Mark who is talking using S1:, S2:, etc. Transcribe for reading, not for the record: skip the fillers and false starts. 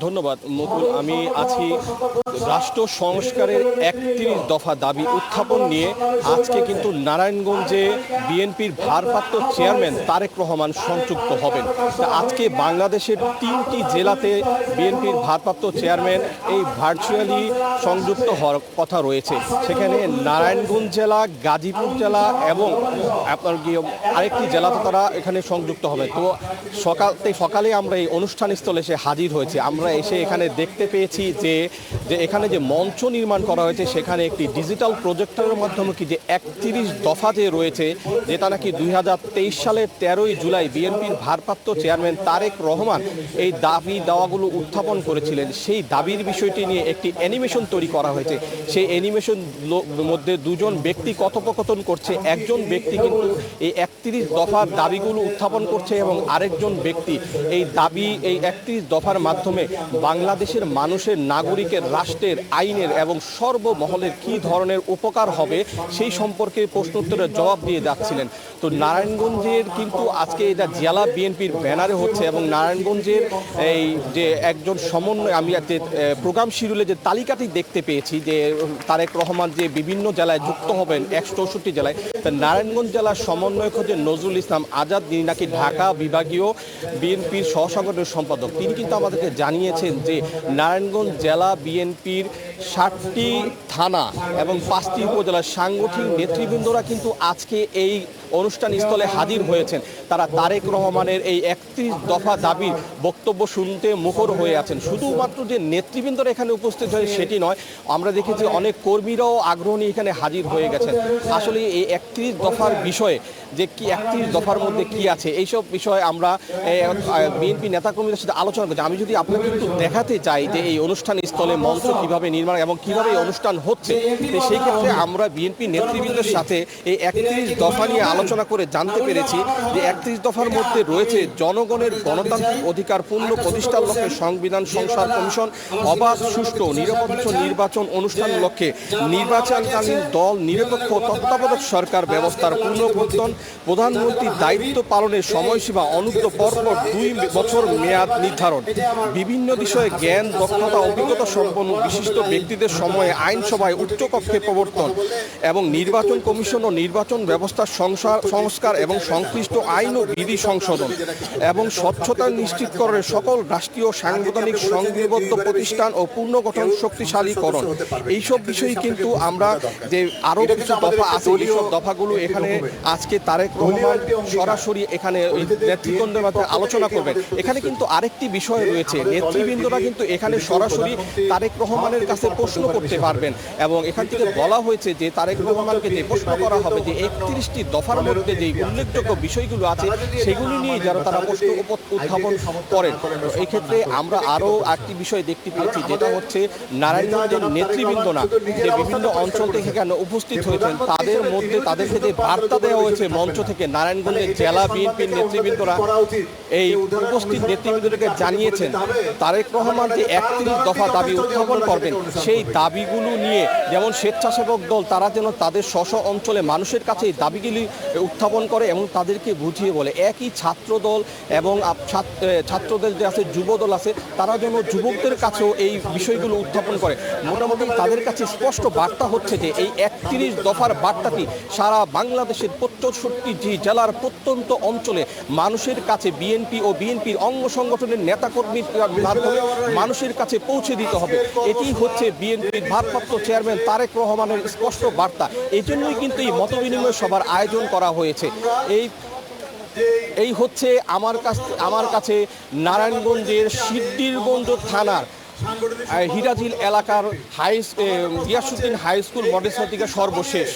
S1: ধন্যবাদ মুকুল। আমি আছি রাষ্ট্র সংস্কারের ৩১ দফা দাবি উত্থাপন নিয়ে। আজকে কিন্তু নারায়ণগঞ্জে বিএনপির ভারপ্রাপ্ত চেয়ারম্যান তারেক রহমান সংযুক্ত হবেন। আজকে বাংলাদেশের ৩টি জেলাতে বিএনপির ভারপ্রাপ্ত চেয়ারম্যান এই ভার্চুয়ালি সংযুক্ত হওয়ার কথা রয়েছে। সেখানে নারায়ণগঞ্জ জেলা, গাজীপুর জেলা এবং আপনার আরেকটি জেলাতে তারা এখানে সংযুক্ত হবে। তো সকালে আমরা এই অনুষ্ঠানস্থলে এসে হাজির হয়েছি। আমরা এসে এখানে দেখতে পেয়েছি যে এখানে যে মঞ্চ নির্মাণ করা হয়েছে সেখানে একটি ডিজিটাল প্রজেক্টরের মাধ্যমে কি যে ৩১ দফা যে রয়েছে, যেটা নাকি ২০২৩ সালের ১৩ই জুলাই বিএনপির ভারপ্রাপ্ত চেয়ারম্যান তারেক রহমান এই দাবি দাওয়াগুলো উত্থাপন করেছিলেন, সেই দাবির বিষয়টি নিয়ে একটি অ্যানিমেশন তৈরি করা হয়েছে। সেই অ্যানিমেশন মধ্যে দুজন ব্যক্তি কথোপকথন করছে। একজন ব্যক্তি কিন্তু এই ৩১ দফার দাবিগুলো উত্থাপন করছে এবং আরেকজন ব্যক্তি এই ৩১ দফার মাধ্যমে বাংলাদেশের মানুষের, নাগরিকের, রাষ্ট্রের, আইনের এবং সর্বমহলের কী ধরনের উপকার হবে সেই সম্পর্কে প্রশ্নোত্তরের জবাব দিয়ে যাচ্ছিলেন। তো নারায়ণগঞ্জের কিন্তু আজকে এটা জেলা বিএনপির ব্যানারে হচ্ছে এবং নারায়ণগঞ্জের এই যে একজন সমন্বয়, আমি যে প্রোগ্রাম শিডিউলে যে তালিকাটি দেখতে পেয়েছি যে তারেক রহমান যে বিভিন্ন জেলায় যুক্ত হবেন ১৬৪ জেলায়, নারায়ণগঞ্জ জেলার সমন্বয়ক হচ্ছে নজরুল ইসলাম আজাদ, যিনি নাকি ঢাকা বিভাগীয় বিএনপির সহসাংগঠনিক সম্পাদক। তিনি কিন্তু আমাদেরকে জানিয়েছেন যে নারায়ণগঞ্জ জেলা বিএনপির ৬০টি থানা এবং ৫টি উপজেলার সাংগঠনিক নেতৃবৃন্দরা কিন্তু আজকে এই অনুষ্ঠান স্থলে হাজির হয়েছেন। তারা তারেক রহমানের এই ৩১ দফা দাবির বক্তব্য শুনতে মুখর হয়ে আছেন। শুধুমাত্র যে নেতৃবৃন্দরা এখানে উপস্থিত হয়ে সেটি নয়, আমরা দেখেছি অনেক কর্মীরাও আগ্রহ নিয়ে এখানে হাজির হয়ে গেছেন। আসলে এই ৩১ দফার বিষয়ে যে কি ৩১ দফার মধ্যে কি আছে এইসব বিষয়ে আমরা বিএনপি নেতাকর্মীদের সাথে আলোচনা করছি। আমি যদি আপনাকে একটু দেখাতে চাই যে এই অনুষ্ঠান স্থলে মঞ্চ কীভাবে নির্মাণ এবং কীভাবে এই অনুষ্ঠান হচ্ছে, সেই ক্ষেত্রে আমরা বিএনপি নেতৃবৃন্দের সাথে এই ৩১ দফা নিয়ে আলোচনা করে জানতে পেরেছি যে ৩১ দফার মধ্যে রয়েছে জনগণের গণতান্ত্রিক অধিকার পূর্ণ প্রতিষ্ঠার লক্ষ্যে সংবিধান সংস্কার কমিশন, অবাধ, সুষ্ঠু, নিরপেক্ষ নির্বাচন অনুষ্ঠান লক্ষ্যে নির্বাচনকালীন দল নিরপেক্ষ তত্ত্বাবধায়ক সরকার ব্যবস্থার পুনর্গঠন, প্রধানমন্ত্রীর দায়িত্ব পালনের সময়সীমা অনূর্ধ্ব পরপর ২ বছর মেয়াদ নির্ধারণ, বিভিন্ন বিষয়ে জ্ঞান, দক্ষতা, অভিজ্ঞতা সম্পন্ন বিশিষ্ট ব্যক্তিদের সময়ে আইনসভায় উচ্চকক্ষে প্রবর্তন এবং নির্বাচন কমিশন ও নির্বাচন ব্যবস্থার সংস্কার এবং সংশ্লিষ্ট আইন ও বিধি সংশোধন এবং স্বচ্ছতা নিশ্চিতকরণের সকল রাষ্ট্রীয় সাংবিধানিক সংবিধিবদ্ধ প্রতিষ্ঠান ও পুনর্গঠন শক্তিশালীকরণ। এইসব বিষয়ে কিন্তু আমরা যে আরও কিছু দফা আছে, এইসব দফাগুলো এখানে আজকে তারেক রহমান সরাসরি এখানে নেতৃবৃন্দের মাধ্যমে আলোচনা করবেন। এখানে কিন্তু আরেকটি বিষয় রয়েছে, নেতৃবৃন্দরা কিন্তু এখানে সরাসরি তারেক রহমানের কাছে প্রশ্ন করতে পারবেন এবং এখান থেকে বলা হয়েছে যে তারেক রহমানকে যে প্রশ্ন করা হবে যে ৩১টি দফার মধ্যে যে উল্লেখযোগ্য বিষয়গুলো আছে সেগুলি নিয়ে যারা তারা প্রশ্ন উত্থাপন করেন। এই ক্ষেত্রে আমরা আরও একটি বিষয় দেখতে পেয়েছি, যেটা হচ্ছে নারায়ণগঞ্জের নেতৃবৃন্দরা যে বিভিন্ন অঞ্চল থেকে এখানে উপস্থিত হয়েছেন, তাদের মধ্যে তাদেরকে যে বার্তা দেওয়া হয়েছে মঞ্চ থেকে, নারায়ণগঞ্জের জেলা বিএনপির নেতৃবৃন্দরা এই উপস্থিত নেতৃবৃন্দকে জানিয়েছেন তারেক রহমান যে ৩১ দফা দাবি উত্থাপন করবেন, সেই দাবিগুলো নিয়ে যেমন স্বেচ্ছাসেবক দল তারা যেন তাদের স্ব অঞ্চলে মানুষের কাছে এই দাবিগুলি উত্থাপন করে এবং তাদেরকে বুঝিয়ে বলে। একই ছাত্র দল এবং ছাত্রদের যে আছে, যুব দল আছে, তারা যেন যুবকদের কাছেও এই বিষয়গুলো উত্থাপন করে। মোটামুটি তাদের কাছে স্পষ্ট বার্তা হচ্ছে যে এই ৩১ দফার বার্তাটি সারা বাংলাদেশের ৬৫টি জেলার প্রত্যন্ত অঞ্চলে মানুষের কাছে বিএনপি ও বিএনপির অঙ্গ সংগঠনের নেতাকর্মীর মাধ্যমে মানুষের কাছে পৌঁছে দিতে হবে। এটি হচ্ছে বিএনপির ভারপ্রাপ্ত চেয়ারম্যান তারেক রহমানের স্পষ্ট বার্তা। এই জন্যই কিন্তু এই মতবিনিময় সভার আয়োজন করা হয়েছে। এই হচ্ছে আমার কাছে নারায়ণগঞ্জের সিদ্ধিরগঞ্জ থানার হিরাজিল এলাকার গিয়াসউদ্দিন হাই স্কুল মডেল থেকে সর্বশেষ।